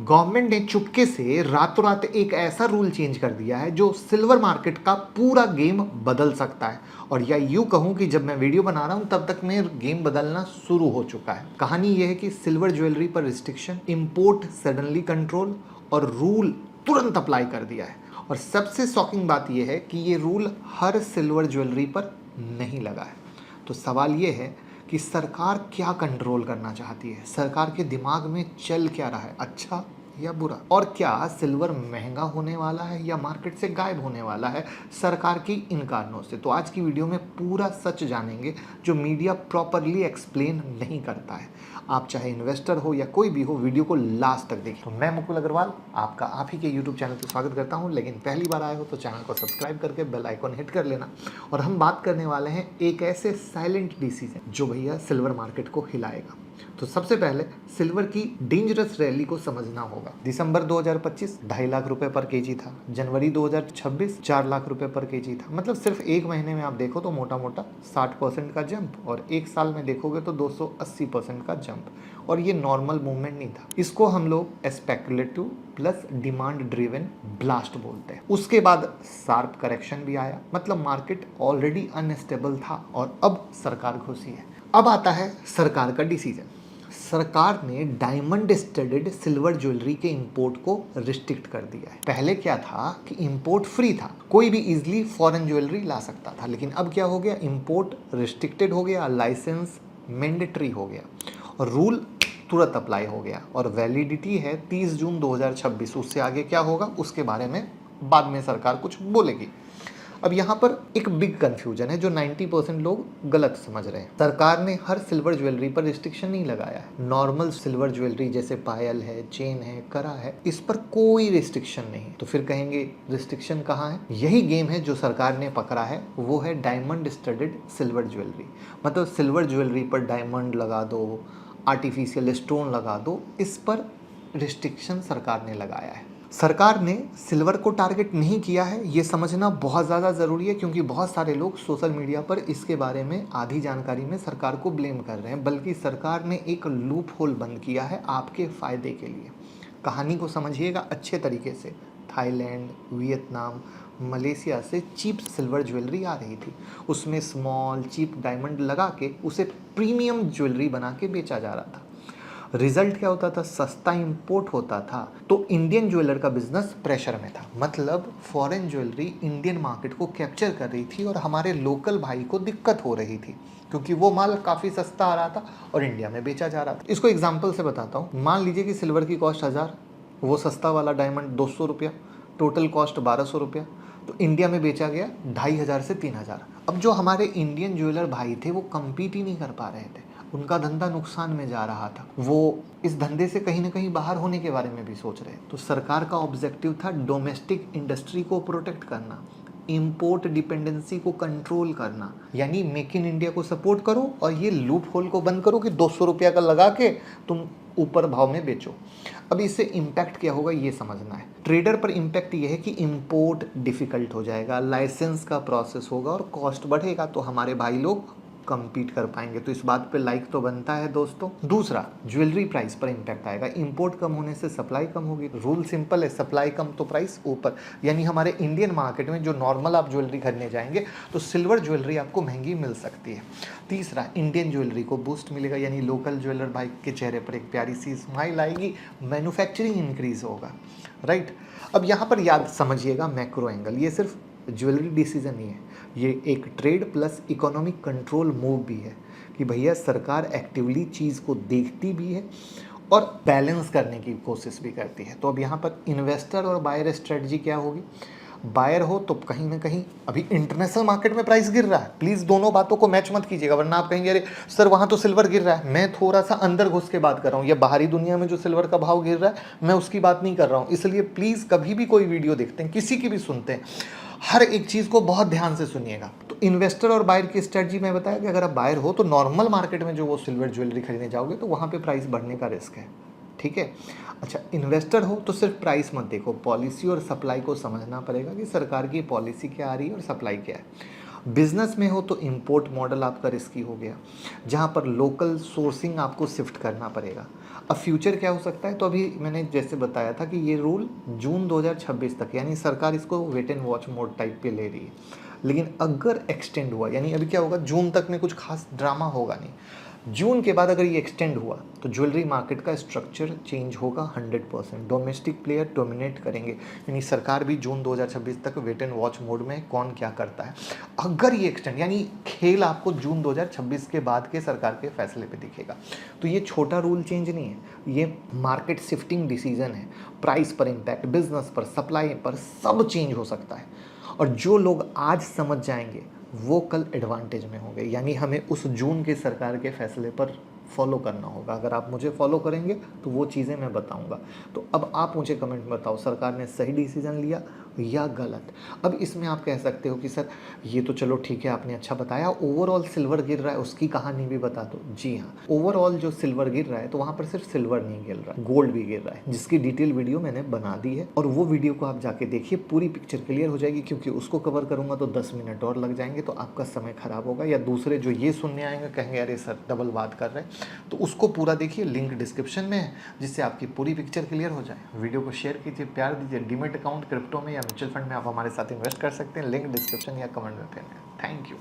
Government ने चुपके से रातों रात एक ऐसा रूल चेंज कर दिया है जो सिल्वर मार्केट का पूरा गेम बदल सकता है। और या यूं कहूं कि जब मैं वीडियो बना रहा हूं तब तक में गेम बदलना शुरू हो चुका है। कहानी यह है कि सिल्वर ज्वेलरी पर रिस्ट्रिक्शन, इंपोर्ट सडनली कंट्रोल और रूल तुरंत अप्लाई कर दिया है। और सबसे शॉकिंग बात यह है कि ये रूल हर सिल्वर ज्वेलरी पर नहीं लगा है। तो सवाल ये है कि सरकार क्या कंट्रोल करना चाहती है, सरकार के दिमाग में चल क्या रहा है, अच्छा या बुरा, और क्या सिल्वर महंगा होने वाला है या मार्केट से गायब होने वाला है सरकार की इन कारणों से। तो आज की वीडियो में पूरा सच जानेंगे जो मीडिया प्रॉपरली एक्सप्लेन नहीं करता है। आप चाहे इन्वेस्टर हो या कोई भी हो, वीडियो को लास्ट तक देखें। तो मैं मुकुल अग्रवाल आपका आप ही के यूट्यूब चैनल पर स्वागत करता हूं। लेकिन पहली बार आए हो तो चैनल को सब्सक्राइब करके बेल आइकन हिट कर लेना। और हम बात करने वाले हैं एक ऐसे साइलेंट डिसीजन जो भैया सिल्वर मार्केट को हिलाएगा। तो सबसे पहले सिल्वर की डेंजरस रैली को समझना होगा। दिसंबर 2025 2.5 लाख रुपए पर केजी था। जनवरी 2026 4 लाख रुपए पर केजी था। मतलब सिर्फ एक महीने में आप देखो तो मोटा मोटा 60% का जंप, और एक साल में देखोगे तो 280% का जंप। और ये नॉर्मल मूवमेंट नहीं था, इसको हम लोग speculative plus demand driven blast बोलते हैं। उसके बाद शार्प करेक्शन भी आया, मतलब मार्केट ऑलरेडी अनस्टेबल था और अब सरकार घुसी है। अब आता है सरकार का डिसीजन। सरकार ने डायमंड स्टडेड सिल्वर ज्वेलरी के इंपोर्ट को रिस्ट्रिक्ट कर दिया है। पहले क्या था कि इंपोर्ट फ्री था, कोई भी इजीली फॉरेन ज्वेलरी ला सकता था। लेकिन अब क्या हो गया, इंपोर्ट रिस्ट्रिक्टेड हो गया, लाइसेंस मैंडेटरी हो गया और रूल तुरंत अप्लाई हो गया। और वैलिडिटी है 30 जून 2026। उससे आगे क्या होगा उसके बारे में बाद में सरकार कुछ बोलेगी। अब यहाँ पर एक बिग कंफ्यूजन है जो 90% लोग गलत समझ रहे हैं। सरकार ने हर सिल्वर ज्वेलरी पर रिस्ट्रिक्शन नहीं लगाया है। नॉर्मल सिल्वर ज्वेलरी जैसे पायल है, चेन है, कड़ा है, इस पर कोई रिस्ट्रिक्शन नहीं। तो फिर कहेंगे रिस्ट्रिक्शन कहाँ है? यही गेम है जो सरकार ने पकड़ा है, वो है डायमंड स्टडेड सिल्वर ज्वेलरी। मतलब सिल्वर ज्वेलरी पर डायमंड लगा दो, आर्टिफिशियल स्टोन लगा दो, इस पर रिस्ट्रिक्शन सरकार ने लगाया है। सरकार ने सिल्वर को टारगेट नहीं किया है, ये समझना बहुत ज़्यादा ज़रूरी है, क्योंकि बहुत सारे लोग सोशल मीडिया पर इसके बारे में आधी जानकारी में सरकार को ब्लेम कर रहे हैं। बल्कि सरकार ने एक लूप होल बंद किया है आपके फ़ायदे के लिए। कहानी को समझिएगा अच्छे तरीके से। थाईलैंड, वियतनाम, मलेशिया से चीप सिल्वर ज्वेलरी आ रही थी, उसमें स्मॉल चीप डायमंड लगा के उसे प्रीमियम ज्वेलरी बना के बेचा जा रहा था। रिजल्ट क्या होता था, सस्ता इंपोर्ट होता था, तो इंडियन ज्वेलर का बिजनेस प्रेशर में था। मतलब फॉरेन ज्वेलरी इंडियन मार्केट को कैप्चर कर रही थी और हमारे लोकल भाई को दिक्कत हो रही थी, क्योंकि वो माल काफ़ी सस्ता आ रहा था और इंडिया में बेचा जा रहा था। इसको एग्जाम्पल से बताता हूँ। मान लीजिए कि सिल्वर की कॉस्ट 1000, वो सस्ता वाला डायमंड 200 रुपया, टोटल कॉस्ट 1200 रुपया, तो इंडिया में बेचा गया 2500 से 3000। अब जो हमारे इंडियन ज्वेलर भाई थे वो कम्पीट ही नहीं कर पा रहे थे, उनका धंधा नुकसान में जा रहा था, वो इस धंधे से कहीं ना कहीं बाहर होने के बारे में भी सोच रहे। तो सरकार का ऑब्जेक्टिव था डोमेस्टिक इंडस्ट्री को प्रोटेक्ट करना, इंपोर्ट डिपेंडेंसी को कंट्रोल करना, यानी मेक इन इंडिया को सपोर्ट करो और ये लूप होल को बंद करो कि 200 रुपया का लगा के तुम ऊपर भाव में बेचो। अब इससे इम्पैक्ट क्या होगा ये समझना है। ट्रेडर पर इम्पैक्ट ये है कि इंपोर्ट डिफिकल्ट हो जाएगा, लाइसेंस का प्रोसेस होगा और कॉस्ट बढ़ेगा, तो हमारे भाई लोग compete कर पाएंगे। तो इस बात पे लाइक तो बनता है दोस्तों। दूसरा, ज्वेलरी प्राइस पर इम्पैक्ट आएगा। इंपोर्ट कम होने से सप्लाई कम होगी। रूल सिंपल है, सप्लाई कम तो प्राइस ऊपर। यानी हमारे इंडियन मार्केट में जो नॉर्मल आप ज्वेलरी खरीदने जाएंगे तो सिल्वर ज्वेलरी आपको महंगी मिल सकती है। तीसरा, इंडियन ज्वेलरी को बूस्ट मिलेगा, यानी लोकल ज्वेलर भाई के चेहरे पर एक प्यारी सी स्माइल आएगी, मैन्युफैक्चरिंग इंक्रीज होगा, राइट। अब यहाँ पर याद समझिएगा मैक्रो एंगल, ये सिर्फ ज्वेलरी डिसीजन नहीं है, ये एक trade plus economic control move भी है कि भैया सरकार एक्टिवली चीज़ को देखती भी है और बैलेंस करने की कोशिश भी करती है। तो अब यहाँ पर इन्वेस्टर और बायर स्ट्रेटजी क्या होगी? बायर हो तो कहीं ना कहीं अभी इंटरनेशनल मार्केट में प्राइस गिर रहा है, प्लीज़ दोनों बातों को मैच मत कीजिएगा, वरना आप कहेंगे अरे सर वहाँ तो सिल्वर गिर रहा है। मैं थोड़ा सा अंदर घुस के बात कर रहा हूँ, या बाहरी दुनिया में जो सिल्वर का भाव गिर रहा है मैं उसकी बात नहीं कर रहा हूँ। इसलिए प्लीज़ कभी भी कोई वीडियो देखते हैं, किसी की भी सुनते हैं, हर एक चीज़ को बहुत ध्यान से सुनिएगा। तो इन्वेस्टर और बायर की स्ट्रेटजी मैं बताया कि अगर आप बायर हो तो नॉर्मल मार्केट में जो वो सिल्वर ज्वेलरी खरीदने जाओगे तो वहाँ पे प्राइस बढ़ने का रिस्क है, ठीक है। अच्छा, इन्वेस्टर हो तो सिर्फ प्राइस मत देखो, पॉलिसी और सप्लाई को समझना पड़ेगा कि सरकार की पॉलिसी क्या आ रही है और सप्लाई क्या है। बिजनेस में हो तो इंपोर्ट मॉडल आपका रिस्की हो गया, जहाँ पर लोकल सोर्सिंग आपको शिफ्ट करना पड़ेगा। अब फ्यूचर क्या हो सकता है, तो अभी मैंने जैसे बताया था कि ये रूल जून 2026 तक, यानी सरकार इसको wait and watch mode type पे ले रही है। लेकिन अगर एक्सटेंड हुआ, यानी अभी क्या होगा, जून तक में कुछ खास ड्रामा होगा नहीं, जून के बाद अगर ये एक्सटेंड हुआ तो ज्वेलरी मार्केट का स्ट्रक्चर चेंज होगा 100%। डोमेस्टिक प्लेयर डोमिनेट करेंगे, यानी सरकार भी जून 2026 तक वेट एंड वॉच मोड में कौन क्या करता है। अगर ये एक्सटेंड, यानी खेल आपको जून 2026 के बाद के सरकार के फैसले पे दिखेगा। तो ये छोटा रूल चेंज नहीं है, ये मार्केट शिफ्टिंग डिसीजन है। प्राइस पर इम्पैक्ट, बिजनेस पर, सप्लाई पर, सब चेंज हो सकता है। और जो लोग आज समझ जाएंगे वो कल एडवांटेज में होंगे, यानी हमें उस जून के सरकार के फैसले पर फॉलो करना होगा। अगर आप मुझे फॉलो करेंगे तो वो चीज़ें मैं बताऊंगा। तो अब आप मुझे कमेंट में बताओ, सरकार ने सही डिसीजन लिया या गलत। अब इसमें आप कह सकते हो कि सर ये तो चलो ठीक है, आपने अच्छा बताया, ओवरऑल सिल्वर गिर रहा है उसकी कहानी भी बता दो। जी हाँ, ओवरऑल जो सिल्वर गिर रहा है तो वहाँ पर सिर्फ सिल्वर नहीं गिर रहा है, गोल्ड भी गिर रहा है, जिसकी डिटेल वीडियो मैंने बना दी है। और वो वीडियो को आप जाके देखिए, पूरी पिक्चर क्लियर हो जाएगी। क्योंकि उसको कवर करूंगा तो 10 मिनट और लग जाएंगे, तो आपका समय खराब होगा, या दूसरे जो ये सुनने आएंगे कहेंगे अरे सर डबल बात कर रहे हैं। तो उसको पूरा देखिए, लिंक डिस्क्रिप्शन में है, जिससे आपकी पूरी पिक्चर क्लियर हो जाए। वीडियो को शेयर कीजिए, प्यार दीजिए। डीमेट अकाउंट क्रिप्टो में या म्यूचुअल फंड में आप हमारे साथ इन्वेस्ट कर सकते हैं, लिंक डिस्क्रिप्शन या कमेंट में दें। Thank you.